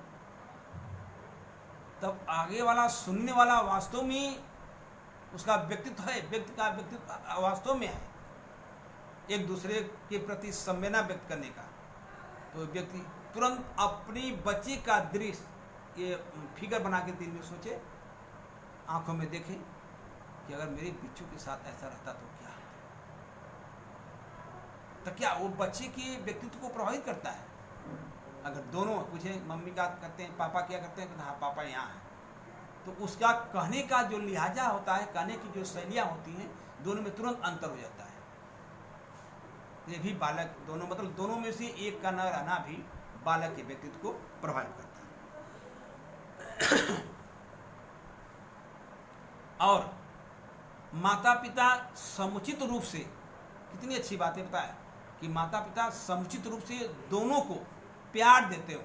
तब आगे वाला सुनने वाला वास्तव में उसका व्यक्तित्व है, व्यक्ति का व्यक्तित्व वास्तव में है, एक दूसरे के प्रति संवेदना व्यक्त करने का, तो व्यक्ति तुरंत अपनी बच्चे का दृश्य, ये फिगर बना के दिल में सोचे, आंखों में देखे कि अगर मेरे बिच्छू के साथ ऐसा रहता तो क्या वो बच्चे के व्यक्तित्व को प्रभावित करता है। अगर दोनों पूछे मम्मी क्या करते हैं, पापा क्या करते हैं, तो हाँ पापा यहाँ हैं, तो उसका कहने का जो लिहाजा होता है, कहने की जो शैलियाँ होती हैं, दोनों में तुरंत अंतर हो जाता है। ये भी बालक दोनों, मतलब दोनों में से एक का न रहना भी बालक के व्यक्तित्व को प्रभावित करता है। और माता पिता समुचित रूप से, कितनी अच्छी बातें बताया कि माता पिता समुचित रूप से दोनों को प्यार देते हो,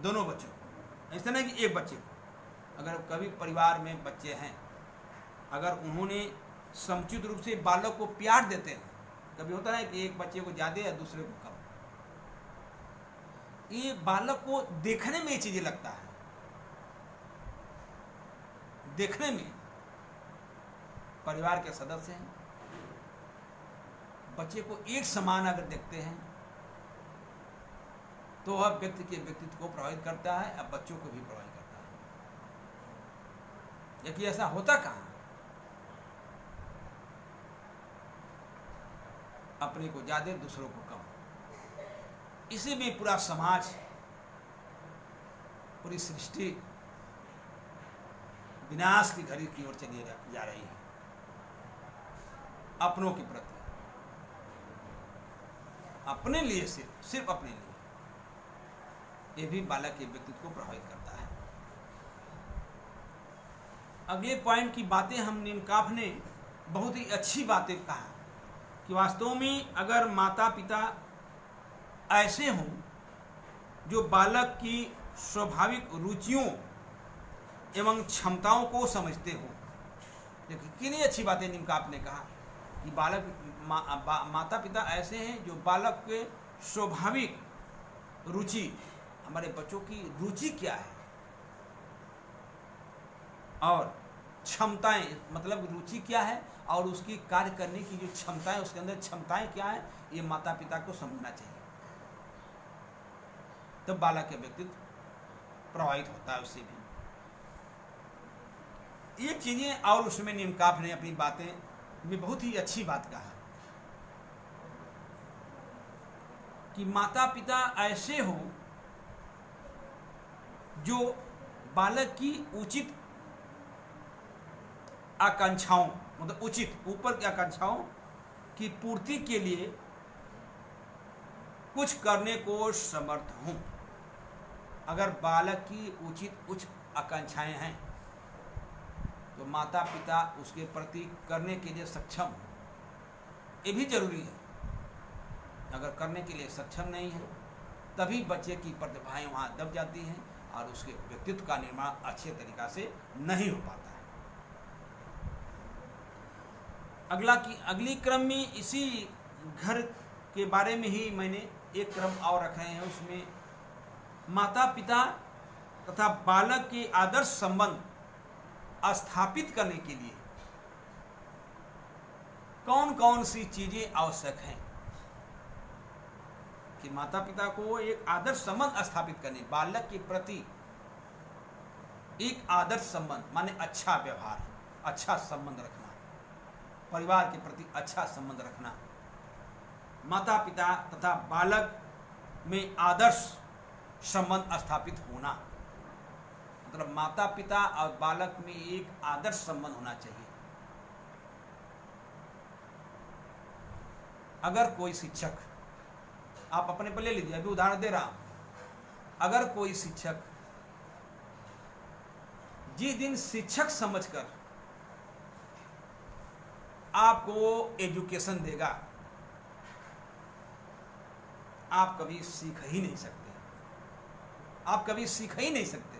दोनों बच्चों को, ऐसा नहीं कि एक बच्चे को। अगर कभी परिवार में बच्चे हैं, अगर उन्होंने समुचित रूप से बालक को प्यार देते हैं, कभी होता है कि एक बच्चे को ज़्यादा या दूसरे को कम, ये बालक को देखने में ये चीज़ें लगता है, देखने में परिवार के सदस्य हैं, बच्चे को एक समान अगर देखते हैं तो वह व्यक्ति के व्यक्तित्व को प्रभावित करता है, अब बच्चों को भी प्रभावित करता है। लेकिन ऐसा होता कहाँ, अपने को ज्यादा दूसरों को कम, इसी में पूरा समाज, पूरी सृष्टि विनाश की घड़ी की ओर चली जा रही है। अपनों के प्रति, अपने लिए, सिर्फ अपने लिए, ये भी बालक के व्यक्तित्व को प्रभावित करता है। अगले पॉइंट की बातें हम निमकाफ ने बहुत ही अच्छी बातें कहा कि वास्तव में अगर माता पिता ऐसे हों जो बालक की स्वाभाविक रुचियों एवं क्षमताओं को समझते हो, देखिए कितनी अच्छी बातें निमकाफ ने कहा कि माता पिता ऐसे हैं जो बालक के स्वाभाविक रुचि, हमारे बच्चों की रुचि क्या है और क्षमताएं, मतलब रुचि क्या है और उसकी कार्य करने की जो क्षमताएं, उसके अंदर क्षमताएं क्या है, ये माता पिता को समझना चाहिए। तब बालक का व्यक्तित्व प्रभावित होता है उससे भी। ये चीजें, और उसमें नीमकांफ ने अपनी बातें में बहुत ही अच्छी बात कहा कि माता पिता ऐसे हो जो बालक की उचित आकांक्षाओं, मतलब उचित ऊपर की आकांक्षाओं की पूर्ति के लिए कुछ करने को समर्थ हूं। अगर बालक की उचित उच्च आकांक्षाएं हैं तो माता पिता उसके प्रति करने के लिए सक्षम हो, ये भी जरूरी है। अगर करने के लिए सक्षम नहीं है तभी बच्चे की प्रतिभाएं वहाँ दब जाती हैं और उसके व्यक्तित्व का निर्माण अच्छे तरीक़ा से नहीं हो पाता है। अगली क्रम में इसी घर के बारे में ही मैंने एक क्रम और रखे हैं। उसमें माता पिता तथा बालक के आदर्श संबंध स्थापित करने के लिए कौन कौन सी चीजें आवश्यक हैं कि माता पिता को एक आदर्श संबंध स्थापित करने, बालक के प्रति एक आदर्श संबंध माने अच्छा व्यवहार, अच्छा संबंध रखना, परिवार के प्रति अच्छा संबंध रखना, माता पिता तथा बालक में आदर्श संबंध स्थापित होना, मतलब माता पिता और बालक में एक आदर्श संबंध होना चाहिए। अगर कोई शिक्षक, आप अपने पर ले लीजिए, अभी उदाहरण दे रहा हूं, अगर कोई शिक्षक जिस दिन शिक्षक समझकर आपको एजुकेशन देगा, आप कभी सीख ही नहीं सकते, आप कभी सीख ही नहीं सकते,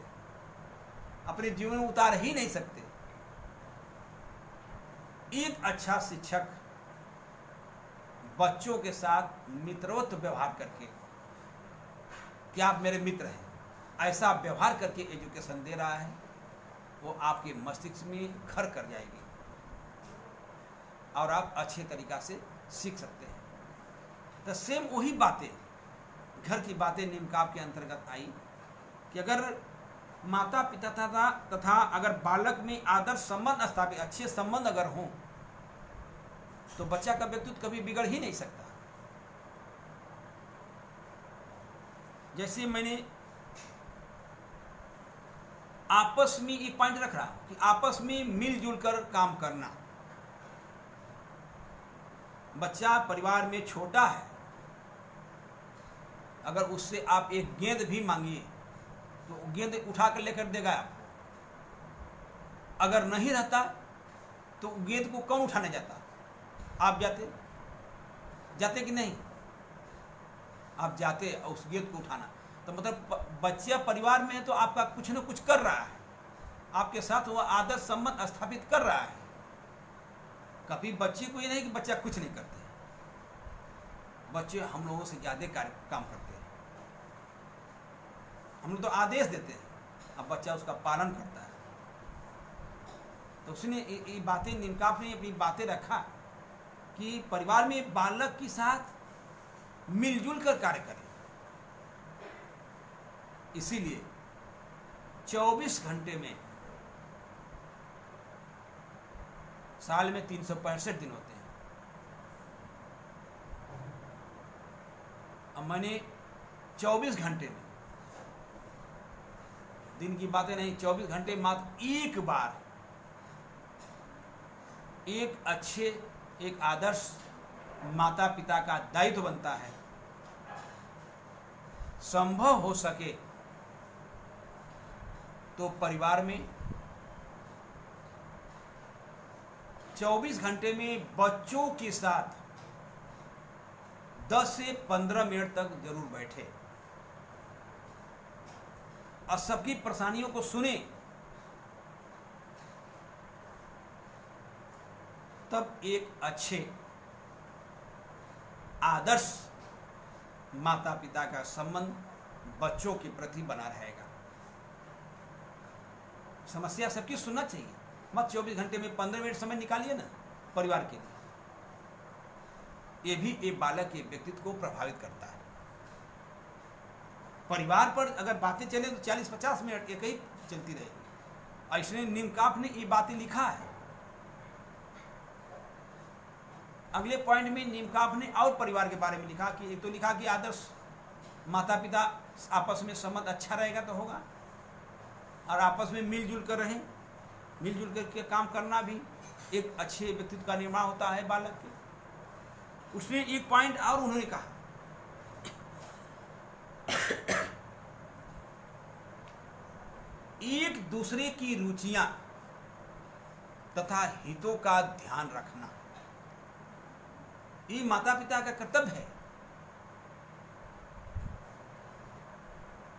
अपने जीवन में उतार ही नहीं सकते। एक अच्छा शिक्षक बच्चों के साथ मित्रवत व्यवहार करके, कि आप मेरे मित्र हैं, ऐसा व्यवहार करके एजुकेशन दे रहा है, वो आपके मस्तिष्क में घर कर जाएगी और आप अच्छे तरीक़ा से सीख सकते हैं। तो सेम वही बातें, घर की बातें नीमकांफ के अंतर्गत आई कि अगर माता पिता तथा अगर बालक में आदर्श संबंध स्थापित, अच्छे संबंध अगर हों, तो बच्चा का व्यक्तित्व कभी बिगड़ ही नहीं सकता। जैसे मैंने आपस में एक पॉइंट रख रहा हूं कि आपस में मिलजुल कर काम करना। बच्चा परिवार में छोटा है, अगर उससे आप एक गेंद भी मांगिए तो गेंद उठा कर लेकर देगा आपको। अगर नहीं रहता तो गेंद को कौन उठाने जाता? आप जाते कि नहीं? आप जाते उस गेंद को उठाना। तो मतलब बच्चा परिवार में है तो आपका कुछ न कुछ कर रहा है, आपके साथ वो आदर्श संबंध स्थापित कर रहा है। कभी बच्चे को ये नहीं कि बच्चा कुछ नहीं करते, बच्चे हम लोगों से ज़्यादा काम करते हैं। हम लोग तो आदेश देते हैं, अब बच्चा उसका पालन करता है। तो उसने ये बातें, नीमकांफ ने अपनी बातें रखा कि परिवार में बालक के साथ मिलजुल कर कार्य करें। इसीलिए 24 घंटे में, साल में 365 दिन होते हैं, अब मैंने 24 घंटे में, दिन की बातें नहीं, 24 घंटे मात्र एक बार एक अच्छे, एक आदर्श माता पिता का दायित्व बनता है। संभव हो सके तो परिवार में 24 घंटे में बच्चों के साथ 10 से 15 मिनट तक जरूर बैठे और सबकी परेशानियों को सुने, तब एक अच्छे आदर्श माता पिता का संबंध बच्चों के प्रति बना रहेगा। समस्या सबकी सुनना चाहिए, मत 24 घंटे में 15 मिनट समय निकालिए ना परिवार के लिए। ये भी एक बालक के व्यक्तित्व को प्रभावित करता है। परिवार पर अगर बातें चले तो 40-50 मिनट एक ही चलती रहेगी। ऐसे निमकाफ ने ये बातें लिखा है। अगले पॉइंट में निमकाफ ने और परिवार के बारे में लिखा कि एक तो लिखा कि आदर्श माता पिता आपस में संबंध अच्छा रहेगा तो होगा, और आपस में मिलजुल कर रहें, मिलजुल कर काम करना भी एक अच्छे व्यक्तित्व का निर्माण होता है बालक के। उसमें एक पॉइंट और उन्होंने कहा, एक दूसरे की रुचियां तथा हितों का ध्यान रखना, ये माता पिता का कर्तव्य है।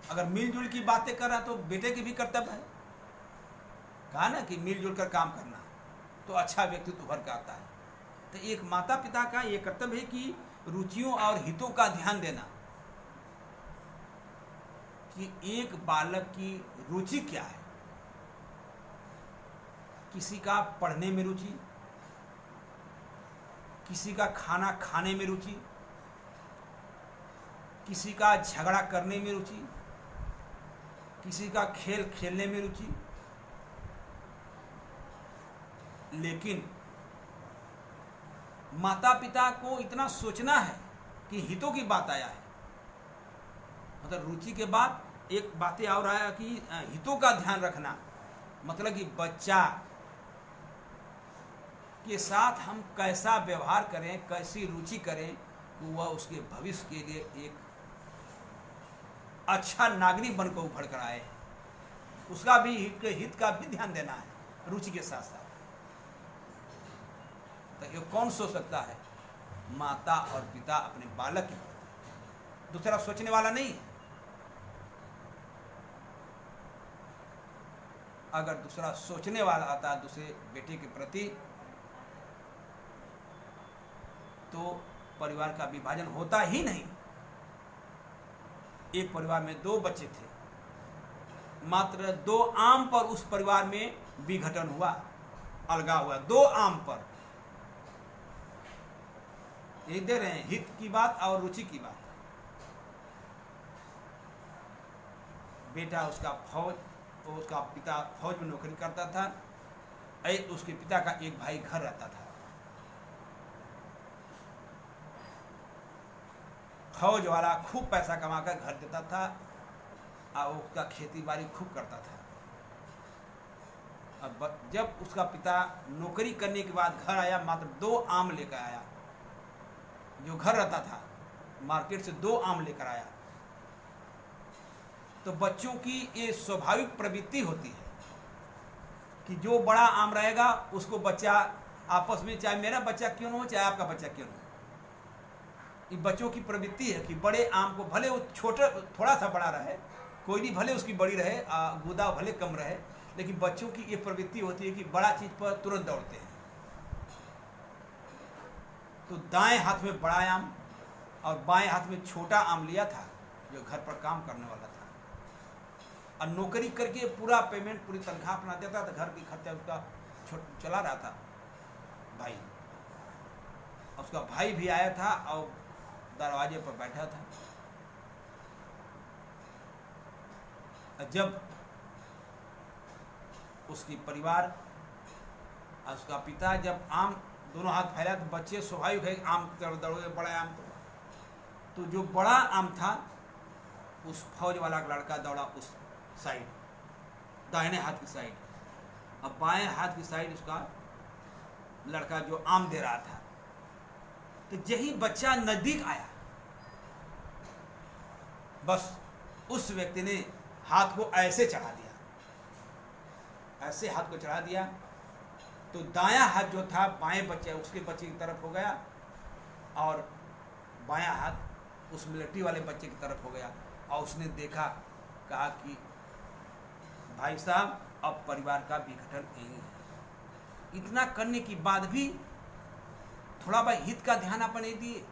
अगर मिलजुल की बातें कर रहा तो बेटे की भी कर्तव्य है। कहा ना कि मिलजुल कर काम करना तो अच्छा व्यक्तित्व उभर कर आता है। तो एक माता पिता का यह कर्तव्य है कि रुचियों और हितों का ध्यान देना, कि एक बालक की रुचि क्या है। किसी का पढ़ने में रुचि, किसी का खाना खाने में रुचि, किसी का झगड़ा करने में रुचि, किसी का खेल खेलने में रुचि। लेकिन माता पिता को इतना सोचना है कि हितों की बात आया है, मतलब रुचि के बाद एक बातें और आया कि हितों का ध्यान रखना, मतलब कि बच्चा के साथ हम कैसा व्यवहार करें, कैसी रुचि करें कि वह उसके भविष्य के लिए एक अच्छा नागरिक बनकर उभर कर आए। उसका भी हित का भी ध्यान देना है रुचि के साथ साथ। तो ये कौन सोच सकता है? माता और पिता अपने बालक के प्रति। दूसरा सोचने वाला नहीं है। अगर दूसरा सोचने वाला आता है दूसरे बेटे के प्रति, तो परिवार का विभाजन होता ही नहीं। एक परिवार में 2 बच्चे थे, मात्र 2 आम पर उस परिवार में विघटन हुआ, अलगाव हुआ। 2 आम पर यही दे रहे हैं, हित की बात और रुचि की बात। बेटा उसका फौज, तो उसका पिता फौज में नौकरी करता था, उसके पिता का एक भाई घर रहता था। फौज वाला खूब पैसा कमाकर घर देता था और उसका खेती बाड़ी खूब करता था। अब जब उसका पिता नौकरी करने के बाद घर आया, मात्र 2 आम लेकर आया। जो घर रहता था मार्केट से 2 आम लेकर आया। तो बच्चों की ये स्वाभाविक प्रवृत्ति होती है कि जो बड़ा आम रहेगा उसको बच्चा आपस में, चाहे मेरा बच्चा क्यों न हो चाहे आपका बच्चा क्यों न हो, ये बच्चों की प्रवृत्ति है कि बड़े आम को, भले वो छोटा थोड़ा सा बड़ा रहे, कोई भी भले उसकी बड़ी रहे, गुदा भले कम रहे, लेकिन बच्चों की ये प्रवृत्ति होती है कि बड़ा चीज पर तुरंत दौड़ते हैं। तो दाएं हाथ में बड़ा आम और बाएं हाथ में छोटा आम लिया था, जो घर पर काम करने वाला था, और नौकरी करके पूरा पेमेंट, पूरी तनख्वाह अपना देता था, घर की खर्चा उसका चला रहा था भाई। उसका भाई भी आया था और दरवाजे पर बैठा था। जब उसकी परिवार, उसका पिता जब आम दोनों हाथ फैला तो बच्चे स्वाभाविक है आम की तरफ दौड़े, बड़ा आम। तो जो बड़ा आम था उस फौज वाला लड़का दौड़ा उस साइड, दाहिने हाथ की साइड, अब बाएं हाथ की साइड उसका लड़का जो आम दे रहा था। तो यही बच्चा नजदीक आया, बस उस व्यक्ति ने हाथ को ऐसे चढ़ा दिया, ऐसे हाथ को चढ़ा दिया, तो दायां हाथ जो था बाएं बच्चे, उसके बच्चे की तरफ हो गया और बायां हाथ उस मिलिट्री वाले बच्चे की तरफ हो गया। और उसने देखा, कहा कि भाई साहब अब परिवार का विघटन यही है। इतना करने के बाद भी थोड़ा भाई हित का ध्यान आप नहीं दिए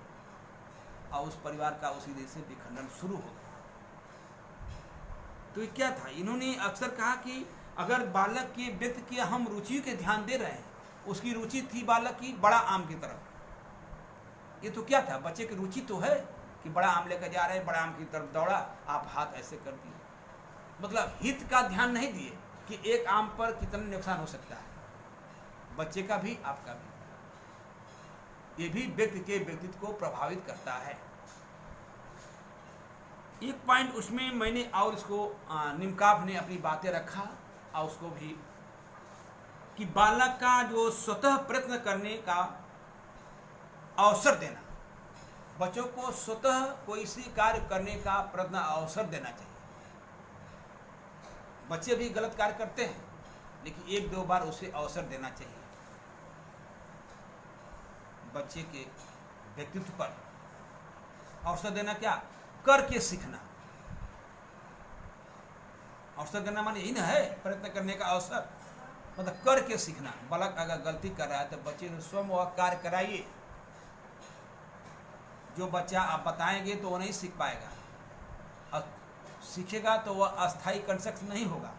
और उस परिवार का उसी देश से विखंडन शुरू हो गया। तो ये क्या था? इन्होंने अक्सर कहा कि अगर बालक के व्यक्ति की हम रुचि के ध्यान दे रहे हैं, उसकी रुचि थी बालक की बड़ा आम की तरफ, ये तो क्या था, बच्चे की रुचि तो है कि बड़ा आम लेकर जा रहे हैं, बड़ा आम की तरफ दौड़ा, आप हाथ ऐसे कर दिए, मतलब हित का ध्यान नहीं दिए कि एक आम पर कितना नुकसान हो सकता है, बच्चे का भी आपका भी। ये भी व्यक्ति के व्यक्तित्व को प्रभावित करता है। एक पॉइंट उसमें मैंने और इसको निमकाफ ने अपनी बातें रखा और उसको भी कि बालक का जो स्वतः प्रयत्न करने का अवसर देना, बच्चों को स्वतः कोई सी कार्य करने का प्रयत्न अवसर देना चाहिए। बच्चे भी गलत कार्य करते हैं, लेकिन एक दो बार उसे अवसर देना चाहिए। बच्चे के व्यक्तित्व पर अवसर देना, क्या करके सीखना, अवसर देना माने यही ना है, प्रयत्न करने का अवसर, मतलब करके सीखना। बालक अगर गलती कर रहा है तो बच्चे से स्वयं वह कार्य कराइए। जो बच्चा आप बताएंगे तो वो नहीं सीख पाएगा, और सीखेगा तो वह अस्थायी कंस्ट्रक्ट नहीं होगा।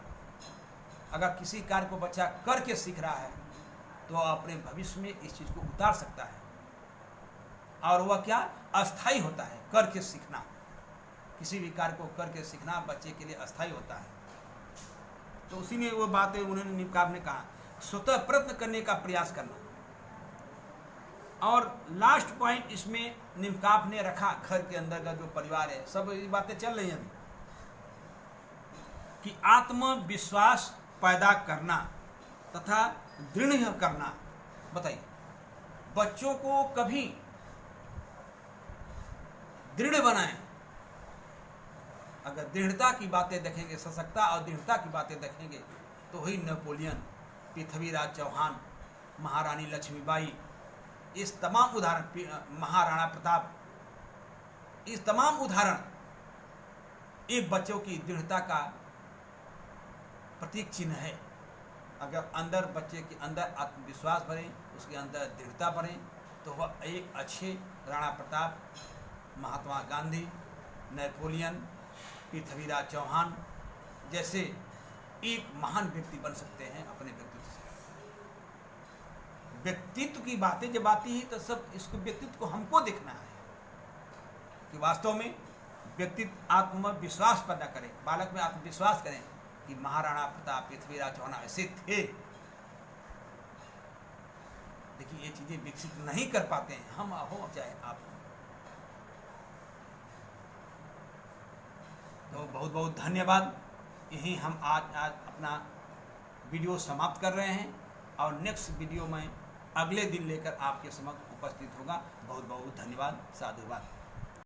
अगर किसी कार्य को बच्चा करके सीख रहा है तो वह अपने भविष्य में इस चीज़ को उतार सकता है, और वह क्या अस्थायी होता है। करके सीखना, किसी भी कार्य को करके सीखना बच्चे के लिए अस्थायी होता है। तो उसी में वो बातें उन्होंने निमकाफ ने कहा, स्वतः प्रयत्न करने का प्रयास करना। और लास्ट पॉइंट इसमें निमकाफ ने रखा, घर के अंदर का जो परिवार है, सब ये बातें चल रही हैं अभी, कि आत्मविश्वास पैदा करना तथा दृढ़ करना। बताइए, बच्चों को कभी दृढ़ बनाएं। अगर दृढ़ता की बातें देखेंगे, सशक्ता और दृढ़ता की बातें देखेंगे, तो वही नेपोलियन, पृथ्वीराज चौहान, महारानी लक्ष्मीबाई, इस तमाम उदाहरण, महाराणा प्रताप, इस तमाम उदाहरण एक बच्चों की दृढ़ता का प्रतीक चिन्ह है। अगर अंदर बच्चे के अंदर आत्मविश्वास भरे, उसके अंदर दृढ़ता भरे, तो वह एक अच्छे राणा प्रताप, महात्मा गांधी, नेपोलियन, पृथ्वीराज चौहान जैसे एक महान व्यक्ति बन सकते हैं अपने व्यक्तित्व से। व्यक्तित्व की बातें जब आती है तो सब इसको व्यक्तित्व को हमको देखना है कि वास्तव में व्यक्तित्व आत्मविश्वास पैदा करें, बालक में आत्मविश्वास करें कि महाराणा प्रताप, पृथ्वीराज चौहान ऐसे थे। देखिए, ये चीजें विकसित नहीं कर पाते हैं, हम हो चाहे आप। तो बहुत बहुत धन्यवाद। यही हम आज अपना वीडियो समाप्त कर रहे हैं, और नेक्स्ट वीडियो में अगले दिन लेकर आपके समक्ष उपस्थित होगा। बहुत बहुत धन्यवाद। साधुवाद।